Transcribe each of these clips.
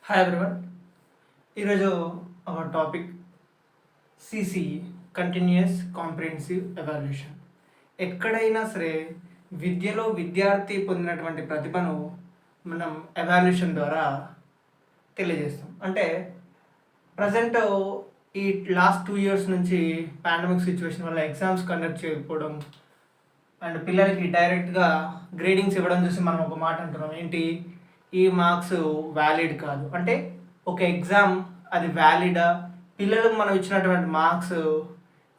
Hi everyone. ఈరోజు our topic CCE continuous comprehensive evaluation. ఎక్కడైనా సరే విద్యలో విద్యార్థి పొందినటువంటి ప్రతిభను మనం ఎవాల్యుయేషన్ ద్వారా తెలియజేస్తాం. అంటే ప్రజెంట్ ఈ లాస్ట్ 2 years నుంచి పాండమిక్ సిచ్యువేషన్ వల్ల ఎగ్జామ్స్ కండక్ట్ చేయకపోవడం అండ్ పిల్లలకి డైరెక్ట్గా గ్రేడింగ్స్ ఇవ్వడం చూసి మనం ఒక మాట అంటున్నాం, ఏంటి ఈ మార్క్స్ వ్యాలిడ్ కాదు. అంటే ఒక ఎగ్జామ్ అది వ్యాలిడా, పిల్లలకు మనం ఇచ్చినటువంటి మార్క్స్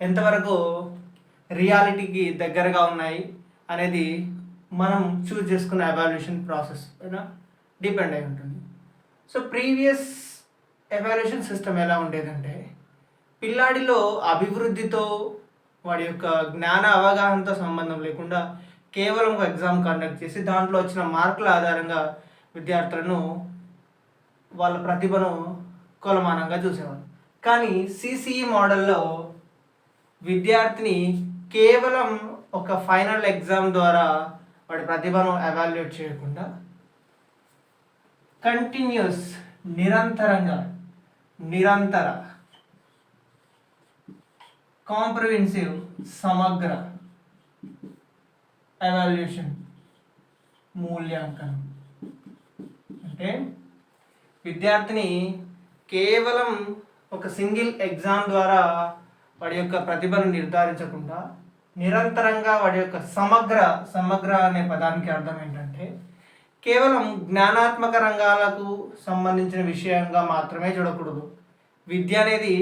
ఎంతవరకు రియాలిటీకి దగ్గరగా ఉన్నాయి అనేది మనం చూస్ చేసుకున్న ఎవాల్యుయేషన్ ప్రాసెస్ పైన డిపెండ్ అయి ఉంటుంది. సో ప్రీవియస్ ఎవాల్యుయేషన్ సిస్టమ్ ఎలా ఉండేదంటే, పిల్లాడిలో అభివృద్ధితో వాడి యొక్క జ్ఞాన అవగాహనతో సంబంధం లేకుండా కేవలం ఒక ఎగ్జామ్ కండక్ట్ చేసి దాంట్లో వచ్చిన మార్కుల ఆధారంగా విద్యార్థులను వాళ్ళ ప్రతిభను కొలమానంగా చూసేవారు. కానీ సిసిఈ మోడల్లో విద్యార్థిని కేవలం ఒక ఫైనల్ ఎగ్జామ్ ద్వారా వాడి ప్రతిభను ఎవాల్యుయేట్ చేయకుండా కంటిన్యూస్ నిరంతర కాంప్రిహెన్సివ్ సమగ్ర ఎవాల్యుయేషన్ మూల్యాంకనం అంటే విద్యార్థిని కేవలం ఒక సింగిల్ ఎగ్జామ్ ద్వారా వాడి యొక్క ప్రతిభను నిర్ధారించకుండా నిరంతరంగా వాడి యొక్క సమగ్ర అనే పదానికి అర్థం ఏంటంటే కేవలం జ్ఞానాత్మక రంగాలకు సంబంధించిన విషయంగా మాత్రమే చూడకూడదు. విద్య అనేది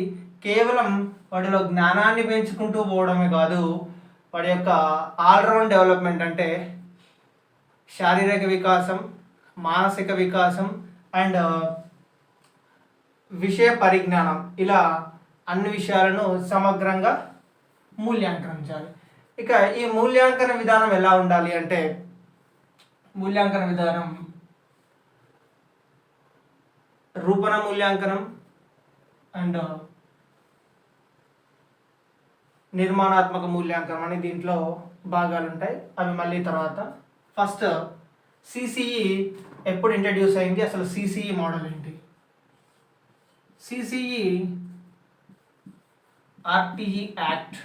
కేవలం వాడిలో జ్ఞానాన్ని పెంచుకుంటూ పోవడమే కాదు, వాడి యొక్క ఆల్రౌండ్ డెవలప్మెంట్ అంటే శారీరక వికాసం, మానసిక వికాసం అండ్ విషయ పరిజ్ఞానం, ఇలా అన్ని విషయాలను సమగ్రంగా మూల్యాంకనించాలి. ఇక ఈ మూల్యాంకన విధానం ఎలా ఉండాలి అంటే, మూల్యాంకన విధానం రూపణ మూల్యాంకనం అండ్ నిర్మాణాత్మక మూల్యాంకనం అని దీంట్లో భాగాలు ఉంటాయి. అవి మళ్ళీ తర్వాత. ఫస్ట్ సిసిఈ ఎప్పుడు ఇంట్రడ్యూస్ అయింది, అసలు సిసిఈ మోడల్ ఏంటి? CCE RTE act,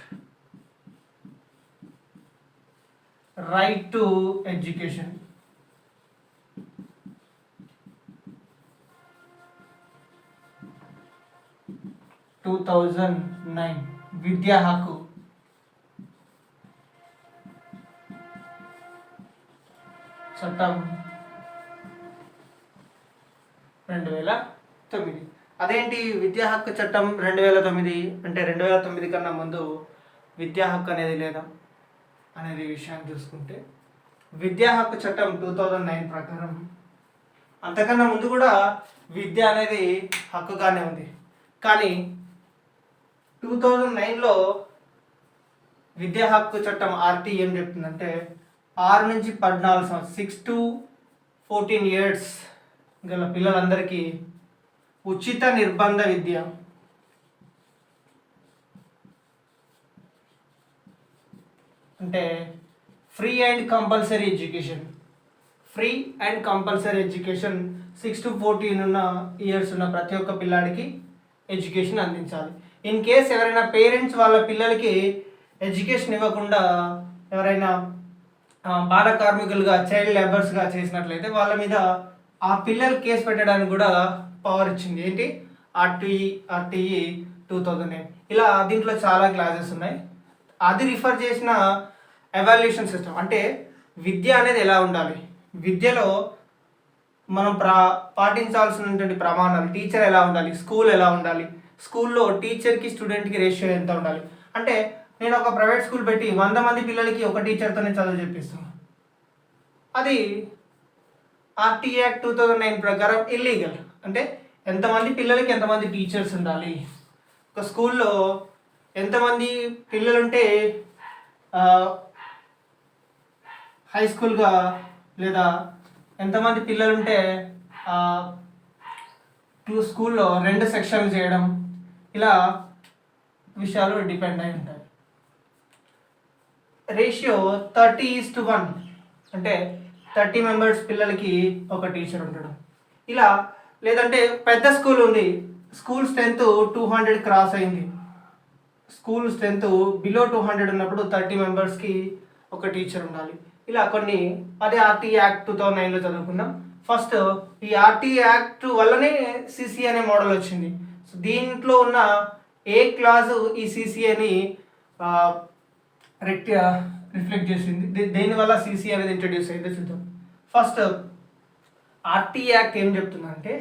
right to education, విద్యా హక్కు, చట్టం 2009. అదేంటి విద్యా హక్కు చట్టం 2009 అంటే 2009 కన్నా ముందు విద్యా హక్కు అనేది లేదా అనేది విషయాన్ని చూసుకుంటే, విద్యా హక్కు చట్టం 2009 ప్రకారం అంతకన్నా ముందు కూడా విద్య అనేది హక్కుగానే ఉంది. కానీ 2009లో విద్యా హక్కు చట్టం ఆర్టీ ఏం చెప్తుందంటే, 6 నుంచి 14 సంవత్సరాలు 6 to 14 years గల పిల్లలందరికీ ఉచిత నిర్బంధ విద్య, అంటే free and compulsory education 6 to 14 years ఉన్న ప్రతి ఒక్క పిల్లాడికి ఎడ్యుకేషన్ అందించాలి. ఇన్ కేస్ ఎవరైనా పేరెంట్స్ వాళ్ళ పిల్లలకి ఎడ్యుకేషన్ ఇవ్వకుండా ఎవరైనా బాల కార్మికులుగా, చైల్డ్ లేబర్స్గా చేసినట్లయితే వాళ్ళ మీద ఆ పిల్లలు కేసు పెట్టడానికి కూడా పవర్ ఇచ్చింది. ఏంటి? ఆర్టీఈ 2009. ఇలా దీంట్లో చాలా క్లాసెస్ ఉన్నాయి. అది రిఫర్ చేసిన ఎవాల్యుయేషన్ సిస్టమ్ అంటే విద్య అనేది ఎలా ఉండాలి, విద్యలో మనం పాటించాల్సినటువంటి ప్రమాణాలు, టీచర్ ఎలా ఉండాలి, స్కూల్ ఎలా ఉండాలి, స్కూల్లో టీచర్కి స్టూడెంట్కి రేషియో ఎంత ఉండాలి. అంటే నేను ఒక ప్రైవేట్ స్కూల్ పెట్టి 100 మంది పిల్లలకి ఒక టీచర్తోనే చదువు చెప్పిస్తాను, అది ఆర్టీఏ యాక్ట్ 2009 ప్రకారం ఇల్లీగల్. అంటే ఎంతమంది పిల్లలకి ఎంతమంది టీచర్స్ ఉండాలి, ఒక స్కూల్లో ఎంతమంది పిల్లలుంటే హై స్కూల్గా, లేదా ఎంతమంది పిల్లలుంటే స్కూల్లో 2 సెక్షన్లు చేయడం, ఇలా విషయాలు డిపెండ్ అయి ఉంటాయి. రేషియో 30:1 అంటే 30 మెంబర్స్ పిల్లలకి ఒక టీచర్ ఉండడం. ఇలా లేదంటే పెద్ద స్కూల్ ఉంది, స్కూల్ స్ట్రెంత్ 200 క్రాస్ అయింది, స్కూల్ స్ట్రెంత్ బిలో 200 ఉన్నప్పుడు 30 మెంబర్స్కి ఒక టీచర్ ఉండాలి. ఇలా కొన్ని, అదే ఆర్టీ యాక్ట్ 2009లో చదువుకున్నాం. ఫస్ట్ ఈ ఆర్టీ యాక్ట్ వల్లనే సిసి అనే మోడల్ వచ్చింది. సో దీంట్లో ఉన్న ఏ క్లాజు ఈ సిసిఏని రిఫ్లెక్ట్ చేసింది, దేనివల్ల సిసి అనేది ఇంట్రడ్యూస్ అయిందో చూద్దాం. ఫస్ట్ ఆర్టీ యాక్ట్ ఏం చెప్తుందంటే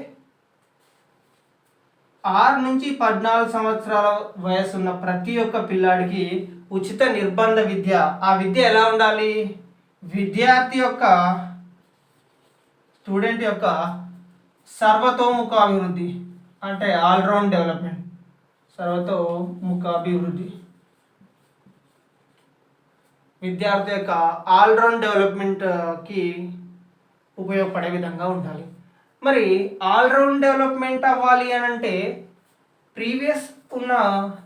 6 నుంచి 14 సంవత్సరాల వయసు ఉన్న ప్రతి ఒక్క పిల్లాడికి ఉచిత నిర్బంధ విద్య. ఆ విద్య ఎలా ఉండాలి? విద్యార్థి యొక్క, స్టూడెంట్ యొక్క సర్వతోముఖ అభివృద్ధి, అంటే ఆల్రౌండ్ డెవలప్మెంట్, సర్వతోముఖ అభివృద్ధి, విద్యార్థి యొక్క ఆల్రౌండ్ డెవలప్మెంట్కి ఉపయోగపడే విధంగా ఉండాలి. మరి ఆల్రౌండ్ డెవలప్మెంట్ అవ్వాలి అని అంటే ప్రీవియస్ ఉన్న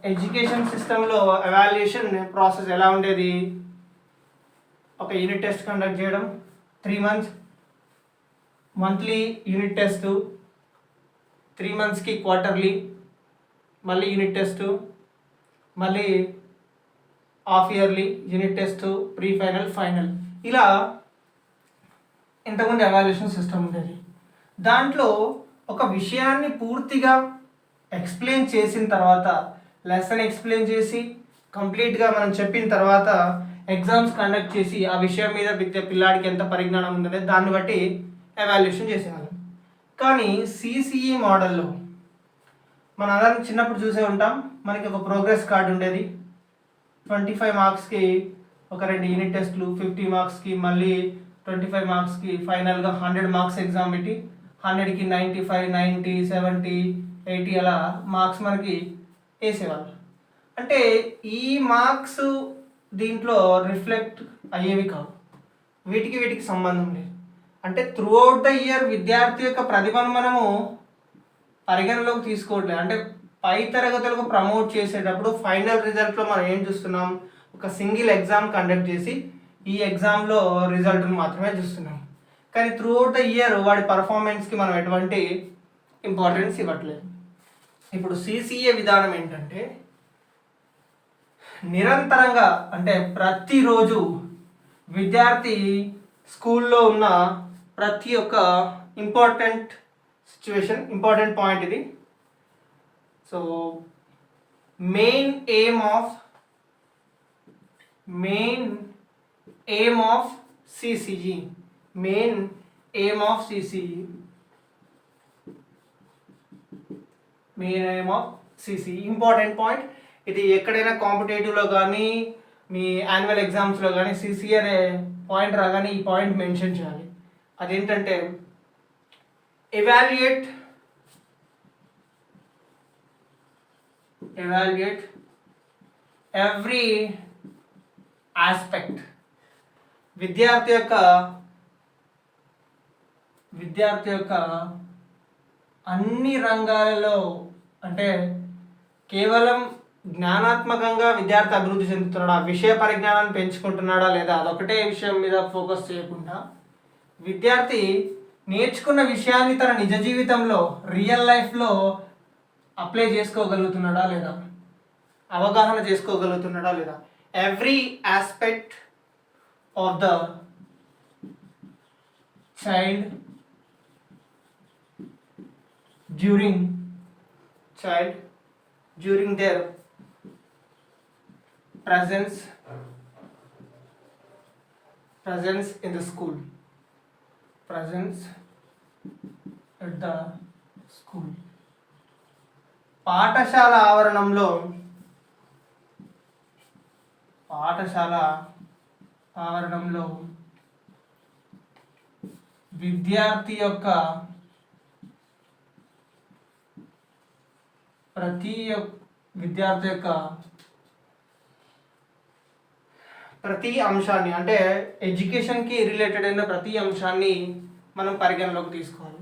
ఎడ్యుకేషన్ సిస్టంలో ఎవాల్యుయేషన్ ప్రాసెస్ ఎలా ఉండేది? ఒక యూనిట్ టెస్ట్ కండక్ట్ చేయడం, 3 months మంత్లీ యూనిట్ టెస్ట్, 3 monthsకి క్వార్టర్లీ, మళ్ళీ యూనిట్ టెస్ట్, మళ్ళీ half yearly unit test, pre final, final. ఇలా ఇంతకుముందు ఎవాల్యుయేషన్ సిస్టమ్ ఉండేది. దాంట్లో ఒక విషయాన్ని పూర్తిగా ఎక్స్ప్లెయిన్ చేసిన తర్వాత, లెసన్ ఎక్స్ప్లెయిన్ చేసి కంప్లీట్గా మనం చెప్పిన తర్వాత ఎగ్జామ్స్ కండక్ట్ చేసి ఆ విషయం మీద పిల్లాడికి ఎంత పరిజ్ఞానం ఉందనేది దాన్ని బట్టి ఎవాల్యుయేషన్ చేసేవాళ్ళం. కానీ సిసిఈ మోడల్లో మన అందరం చిన్నప్పుడు చూసే ఉంటాం, మనకి ఒక ప్రోగ్రెస్ కార్డు ఉండేది. 25 మార్క్స్కి ఒక 2 యూనిట్ టెస్ట్లు, 50 మార్క్స్కి మళ్ళీ 25 మార్క్స్కి ఫైనల్గా 100 మార్క్స్ ఎగ్జామ్ పెట్టి 100కి 95, 90, 70, 80 అలా మార్క్స్ మనకి వేసేవాళ్ళు. అంటే ఈ మార్క్స్ దీంట్లో రిఫ్లెక్ట్ అయ్యేవి కావు, వీటికి సంబంధం లేదు. అంటే త్రూ అవుట్ ద ఇయర్ విద్యార్థి యొక్క ప్రతిభను మనము పరిగణలోకి తీసుకోవట్లేదు. అంటే పై తరగతులకు ప్రమోట్ చేసేటప్పుడు ఫైనల్ రిజల్ట్లో మనం ఏం చూస్తున్నాం? ఒక సింగిల్ ఎగ్జామ్ కండక్ట్ చేసి ఈ ఎగ్జామ్లో రిజల్ట్ని మాత్రమే చూస్తున్నాం. కానీ త్రూ అవుట్ ద ఇయర్ వాడి పర్ఫార్మెన్స్కి మనం ఎటువంటి ఇంపార్టెన్స్ ఇవ్వట్లేదు. ఇప్పుడు సిసిఏ విధానం ఏంటంటే నిరంతరంగా, అంటే ప్రతిరోజు విద్యార్థి స్కూల్లో ఉన్న ప్రతి ఒక్క ఇంపార్టెంట్ సిచ్యువేషన్, ఇంపార్టెంట్ పాయింట్ ఇది. So main aim of CCE, main aim of CCE important point ఇది. ఎక్కడైనా కాంపిటేటివ్లో కానీ మీ యాన్యువల్ ఎగ్జామ్స్లో కానీ సిసి అనే పాయింట్ రాగానే ఈ పాయింట్ మెన్షన్ చేయాలి. అదేంటంటే ఎవాల్యుయేట్ ఎవ్రీ ఆస్పెక్ట్. విద్యార్థి యొక్క అన్ని రంగాలలో, అంటే కేవలం జ్ఞానాత్మకంగా విద్యార్థి అభివృద్ధి చెందుతున్నాడా, విషయ పరిజ్ఞానాన్ని పెంచుకుంటున్నాడా లేదా, అదొకటే విషయం మీద ఫోకస్ చేయకుండా విద్యార్థి నేర్చుకున్న విషయాన్ని తన నిజ జీవితంలో, రియల్ లైఫ్లో అప్లై చేసుకోగలుగుతున్నాడా లేదా, అవగాహన చేసుకోగలుగుతున్నాడా లేదా. Every aspect of the child during their presence in the school, presence at the school. పాఠశాల ఆవరణంలో విద్యార్థి యొక్క ప్రతి అంశాన్ని, అంటే ఎడ్యుకేషన్కి రిలేటెడ్ అయిన ప్రతి అంశాన్ని మనం పరిగణలోకి తీసుకోవాలి.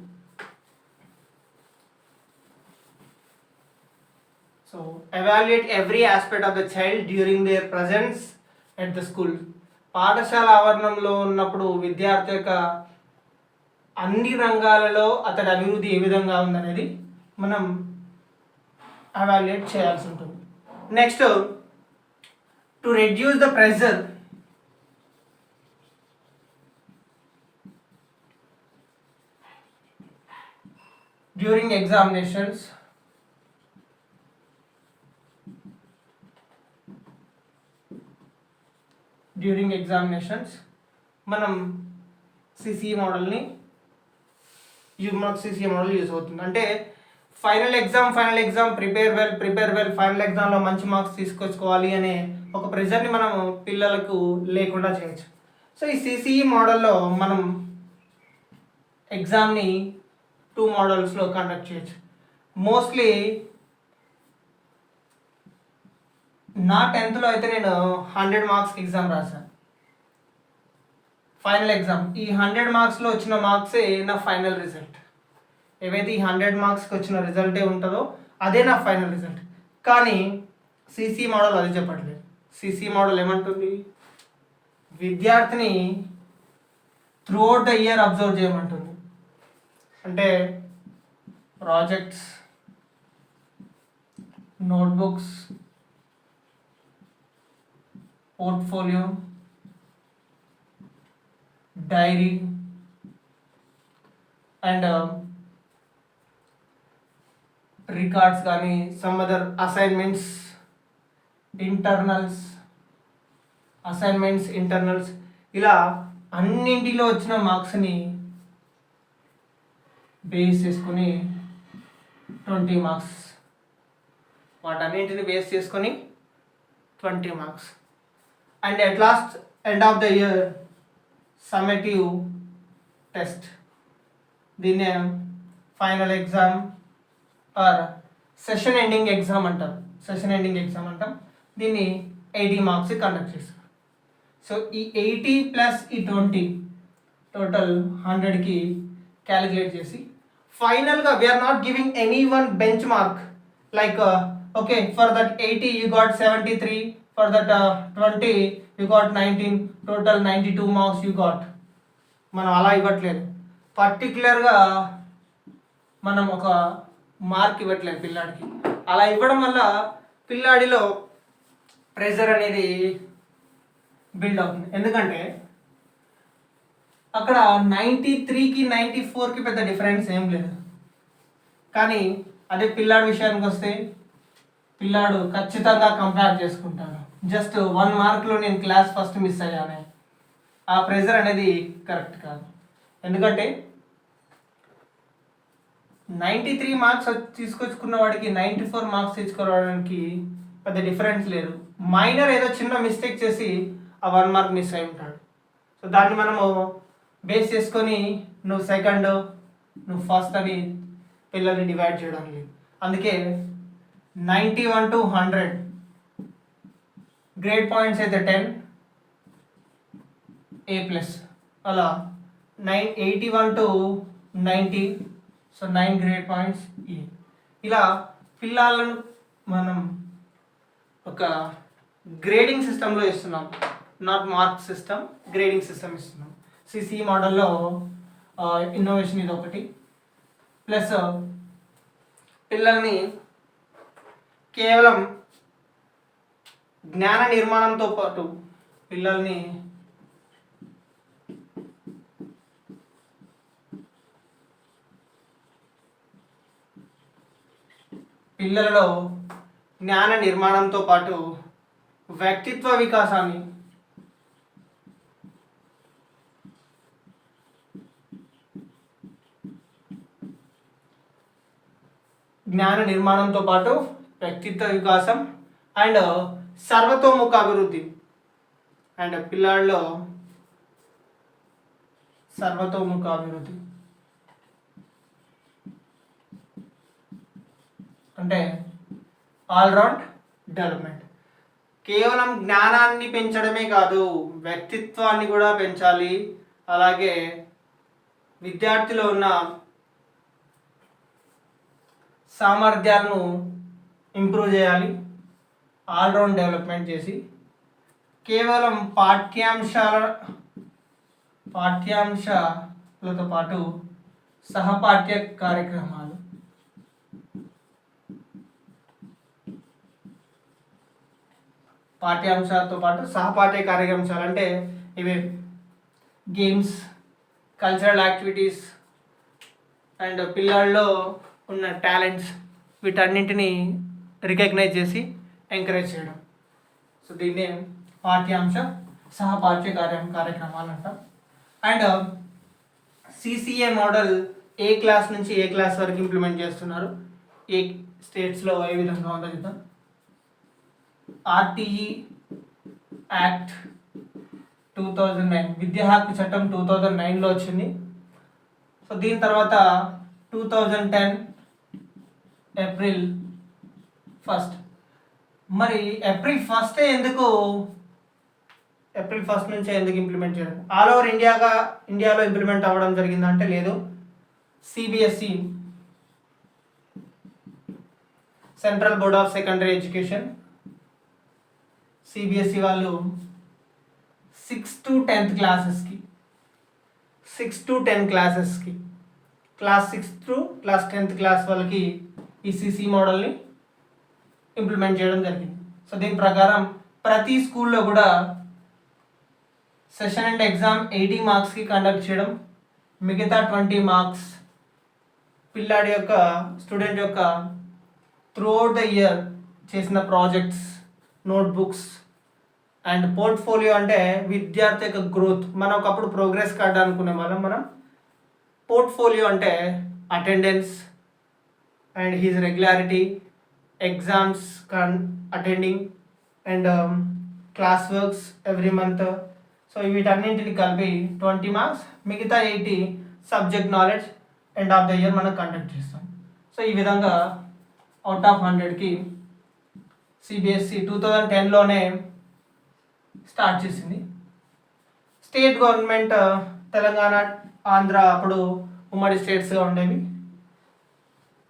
So evaluate every aspect of the child during their presence at the school. పాఠశాల ఆవరణంలో ఉన్నప్పుడు విద్యార్థి యొక్క అన్ని రంగాలలో అతడి అభివృద్ధి ఏ విధంగా ఉందనేది మనం ఎవాల్యుయేట్ చేయాల్సి ఉంటుంది. Next, to reduce the pressure during examinations, మనం సిసిఈ మోడల్ని మనకు సిసిఈ మోడల్ యూజ్ అవుతుంది. అంటే final exam prepare well final ఎగ్జామ్లో మంచి మార్క్స్ తీసుకొచ్చుకోవాలి అనే ఒక ప్రెజర్ని మనం పిల్లలకు లేకుండా చేయొచ్చు. సో ఈ సిసిఈ మోడల్లో మనం ఎగ్జామ్ని 2 మోడల్స్లో కండక్ట్ చేయొచ్చు. మోస్ట్లీ నా 10th అయితే నేను 100 మార్క్స్ ఎగ్జామ్ రాశాను. ఫైనల్ ఎగ్జామ్ ఈ 100 మార్క్స్లో వచ్చిన మార్క్సే నా ఫైనల్ రిజల్ట్. ఏవైతే ఈ 100 మార్క్స్కి వచ్చిన రిజల్టే ఉంటుందో అదే నా ఫైనల్ రిజల్ట్. కానీ సిసి మోడల్ అది చెప్పట్లేదు. సిసి మోడల్ ఏమంటుంది, విద్యార్థిని త్రూఅవుట్ ద ఇయర్ అబ్జర్వ్ చేయమంటుంది. అంటే projects, notebooks, portfolio, diary and records కానీ సమ్ అదర్ అసైన్మెంట్స్, ఇంటర్నల్స్ ఇలా అన్నింటిలో వచ్చిన మార్క్స్ని బేస్ చేసుకొని 20 మార్క్స్, వాటన్నింటిని బేస్ చేసుకొని 20 marks. And at last end of the year summative test, దీన్నే final exam or session ending exam అంటాం. దీన్ని 80 మార్క్స్ కండక్ట్ చేస్తారు. సో ఈ 80 ప్లస్ ఈ 20 టోటల్ 100కి క్యాలిక్యులేట్ చేసి ఫైనల్గా we are not giving any one benchmark like okay for that 80 you got 73, for that 20 you got 19, total 92 marks you got. మనం అలా ఇవ్వట్లేదు. పర్టికులర్గా మనం ఒక మార్క్ ఇవ్వట్లేదు పిల్లాడికి. అలా ఇవ్వడం వల్ల పిల్లాడిలో ప్రెషర్ అనేది బిల్డ్ అవుతుంది. ఎందుకంటే అక్కడ 93కి 94కి పెద్ద డిఫరెన్స్ ఏం లేదు. కానీ అదే పిల్లాడి విషయానికి వస్తే పిల్లాడు ఖచ్చితంగా కంపేర్ చేసుకుంటాడు. జస్ట్ 1 మార్క్లో నేను క్లాస్ ఫస్ట్ మిస్ అయ్యానే, ఆ ప్రెషర్ అనేది కరెక్ట్ కాదు. ఎందుకంటే 93 మార్క్స్ తీసుకొచ్చుకున్న వాడికి 94 మార్క్స్ తెచ్చుకోవడానికి పెద్ద డిఫరెన్స్ లేదు. మైనర్ ఏదో చిన్న మిస్టేక్ చేసి ఆ 1 మార్క్ మిస్ అయి ఉంటాడు. సో దాన్ని మనము బేస్ చేసుకొని నువ్వు సెకండ్, నువ్వు ఫస్ట్ అని పిల్లల్ని డివైడ్ చేయడం లేదు. అందుకే 91 to 100 గ్రేడ్ పాయింట్స్ అయితే 10 A+, అలా 81 to 90, so 9 grade points E. ఇలా పిల్లలను మనం ఒక గ్రేడింగ్ సిస్టంలో ఇస్తున్నాం, not mark system, grading system ఇస్తున్నాం. సిసి మోడల్లో ఇన్నోవేషన్ ఇది ఒకటి. ప్లస్ పిల్లల్ని కేవలం జ్ఞాన నిర్మాణంతో పాటు పిల్లలలో జ్ఞాన నిర్మాణంతో పాటు వ్యక్తిత్వ వికాసాన్ని, వ్యక్తిత్వ వికాసం అండ్ సర్వతోముఖ అభివృద్ధి. అండ్ పిల్లాడిలో సర్వతోముఖ అభివృద్ధి అంటే ఆల్రౌండ్ డెవలప్మెంట్. కేవలం జ్ఞానాన్ని పెంచడమే కాదు, వ్యక్తిత్వాన్ని కూడా పెంచాలి. అలాగే విద్యార్థిలో ఉన్న సామర్థ్యాలను ఇంప్రూవ్ చేయాలి. ఆల్రౌండ్ డెవలప్మెంట్ చేసి కేవలం పాఠ్యాంశ పాఠ్యాంశాలతో పాటు సహపాఠ్య కార్యక్రమాలు. పాఠ్యాంశాలతో పాటు సహపాఠ్య కార్యక్రమాలు అంటే ఇవి గేమ్స్, కల్చరల్ యాక్టివిటీస్ అండ్ పిల్లల్లో ఉన్న టాలెంట్స్ వీటన్నింటినీ రికగ్నైజ్ చేసి ఎంకరేజ్ చేయడం. సో దీన్నే పాఠ్యాంశ సహపాఠ్య కార్యక్రమాలు అంటాం. And CCA model A class నుంచి ఏ క్లాస్ వరకు ఇంప్లిమెంట్ చేస్తున్నారు, ఏ స్టేట్స్లో ఏ విధంగా ఉందో చూద్దాం. ఆర్టీఈ యాక్ట్ 2009 విద్యా హక్కు చట్టం 2009లో వచ్చింది. సో దీని తర్వాత 2010 ఏప్రిల్ 1. మరి ఏప్రిల్ 1 ఎందుకు, ఏప్రిల్ 1 నుంచే ఎందుకు ఇంప్లిమెంట్ చేయడం? ఆల్ ఓవర్ ఇండియాలో ఇంప్లిమెంట్ అవ్వడం జరిగిందంటే లేదు. CBSE central board of secondary education, CBSE వాళ్ళు 6 to 10th క్లాసెస్కి, 6 to 10 క్లాసెస్కి, class 6 to class 10th class వాళ్ళకి ఈ సిసి మోడల్ని ఇంప్లిమెంట్ చేయడం జరిగింది. సో దీని ప్రకారం ప్రతి స్కూల్లో కూడా సెషన్ అండ్ ఎగ్జామ్ 80 మార్క్స్కి కండక్ట్ చేయడం, మిగతా 20 మార్క్స్ పిల్లాడి యొక్క స్టూడెంట్ యొక్క త్రూఅవుట్ ద ఇయర్ చేసిన ప్రాజెక్ట్స్, నోట్బుక్స్ అండ్ పోర్ట్ఫోలియో అంటే విద్యార్థి యొక్క గ్రోత్. మనం ఒకప్పుడు ప్రోగ్రెస్ కార్డ్ అనుకునే వాళ్ళం, మనం పోర్ట్ఫోలియో అంటే attendance and his regularity, exams attending and class works every month. So వీటన్నింటిని కలిపి 20 మార్క్స్, మిగతా 80 subject knowledge end of the year మనం కండక్ట్ చేస్తాం. సో ఈ విధంగా అవుట్ ఆఫ్ 100కి సిబిఎస్ఈ 2010లోనే స్టార్ట్ చేసింది. స్టేట్ గవర్నమెంట్ తెలంగాణ, ఆంధ్ర అప్పుడు ఉమ్మడి స్టేట్స్గా ఉండేవి.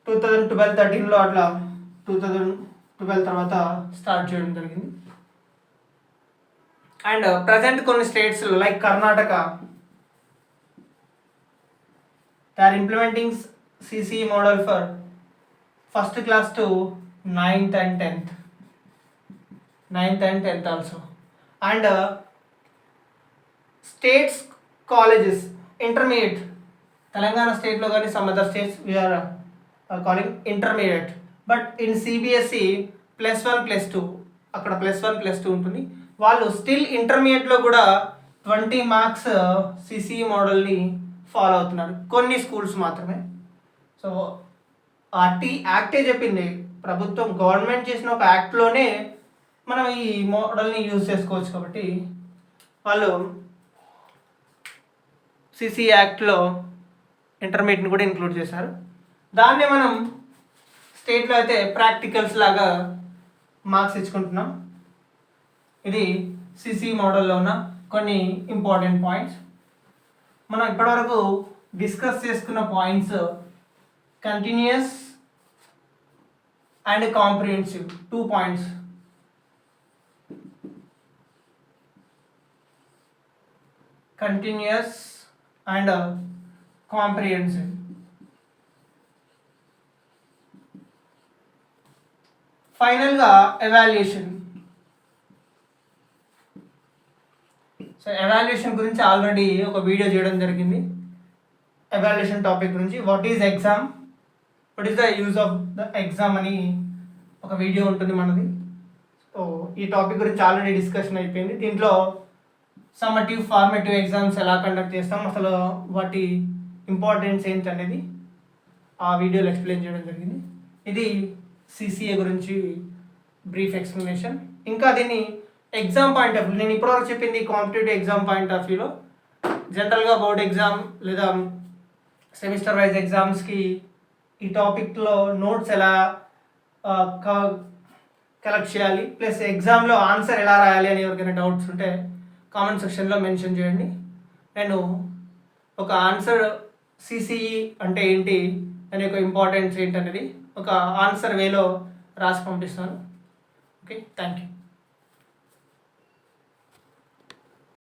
2012-13లో అట్లా 2012 తర్వాత స్టార్ట్ చేయడం జరిగింది. అండ్ ప్రజెంట్ కొన్ని states like Karnataka they are implementing CC model for first class to 9th and 10th also. And states colleges intermediate, Telangana స్టేట్లో కానీ some other states we are calling intermediate, but in CBSE +1 +2, అక్కడ +1 +2 ఉంటుంది. వాళ్ళు still ఇంటర్మీడియట్లో కూడా 20 marks CCE మోడల్ని follow అవుతున్నారు, కొన్ని స్కూల్స్ మాత్రమే. సో యాక్టే చెప్పింది, ప్రభుత్వం గవర్నమెంట్ చేసిన ఒక యాక్ట్లోనే మనం ఈ మోడల్ని యూజ్ చేసుకోవచ్చు. కాబట్టి వాళ్ళు సిసి యాక్ట్లో ఇంటర్మీడియట్ని కూడా ఇంక్లూడ్ చేశారు. దాన్నే మనం స్టేట్లో అయితే ప్రాక్టికల్స్ లాగా మార్క్స్ ఇచ్చుకుంటున్నాం. ఇది సిసి మోడల్లో ఉన్న కొన్ని ఇంపార్టెంట్ పాయింట్స్. మనం ఇప్పటివరకు డిస్కస్ చేసుకున్న points continuous and comprehensive, 2 points. Continuous and comprehensive. ఫైనల్గా ఎవాల్యుయేషన్. సో ఎవాల్యుయేషన్ గురించి ఆల్రెడీ ఒక వీడియో చేయడం జరిగింది. ఎవాల్యుయేషన్ టాపిక్ గురించి, what is exam, what is the use of the exam అని ఒక వీడియో ఉంటుంది మనది. సో ఈ టాపిక్ గురించి ఆల్రెడీ డిస్కషన్ అయిపోయింది. దీంట్లో సమ్మటివ్, ఫార్మేటివ్ ఎగ్జామ్స్ ఎలా కండక్ట్ చేస్తాం, అసలు వాటి ఇంపార్టెన్స్ ఏంటి అనేది ఆ వీడియోలో ఎక్స్ప్లెయిన్ చేయడం జరిగింది. ఇది సిసిఏ గురించి బ్రీఫ్ ఎక్స్ప్లెనేషన్. ఇంకా దీన్ని ఎగ్జామ్ పాయింట్ ఆఫ్ వ్యూ, నేను ఇప్పటివరకు చెప్పింది కాంపిటేటివ్ ఎగ్జామ్ పాయింట్ ఆఫ్ వ్యూలో. జనరల్గా బోర్డ్ ఎగ్జామ్ లేదా సెమిస్టర్ వైజ్ ఎగ్జామ్స్కి ఈ టాపిక్లో నోట్స్ ఎలా కలెక్ట్ చేయాలి, ప్లస్ ఎగ్జామ్లో ఆన్సర్ ఎలా రాయాలి అని ఎవరికైనా డౌట్స్ ఉంటే కామెంట్ సెక్షన్లో మెన్షన్ చేయండి. నేను ఒక ఆన్సర్ సిసిఈ అంటే ఏంటి, దాని యొక్క ఇంపార్టెన్స్ ఏంటి అనేది ఒక ఆన్సర్ వేలో రాసి పంపిస్తాను. Okay, thank you.